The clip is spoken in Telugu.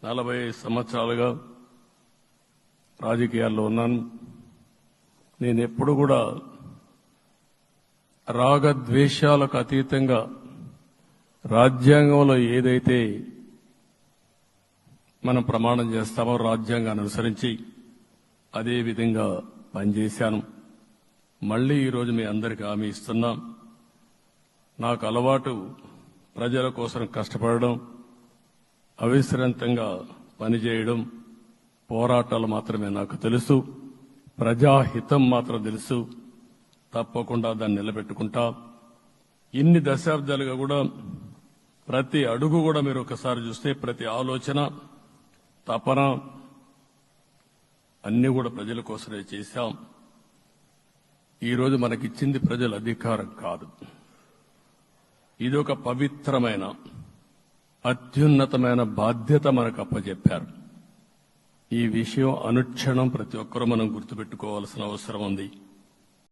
45 సంవత్సరాలుగా రాజకీయాల్లో ఉన్నాను. నేను ఎప్పుడు కూడా రాగద్వేషాలకు అతీతంగా రాజ్యాంగంలో ఏదైతే మనం ప్రమాణం చేస్తామో రాజ్యాంగాన్ని అనుసరించి అదే విధంగా పనిచేశాను. మళ్లీ ఈరోజు మీ అందరికీ హామీ ఇస్తున్నాం. నాకు అలవాటు ప్రజల కోసం కష్టపడడం, అవిశ్రాంతంగా పనిచేయడం, పోరాటాలు మాత్రమే నాకు తెలుసు. ప్రజాహితం మాత్రం తెలుసు. తప్పకుండా దాన్ని నిలబెట్టుకుంటా. ఇన్ని దశాబ్దాలుగా కూడా ప్రతి అడుగు కూడా మీరు ఒకసారి చూస్తే ప్రతి ఆలోచన, తపన అన్ని కూడా ప్రజల కోసమే చేశాం. ఈరోజు మనకిచ్చింది ప్రజల అధికారం కాదు. ఇది ఒక పవిత్రమైన అత్యున్నతమైన బాధ్యత మనకు అప్పచెప్పారు. ఈ విషయం అనుక్షణం ప్రతి ఒక్కరూ మనం గుర్తుపెట్టుకోవాల్సిన అవసరం ఉంది.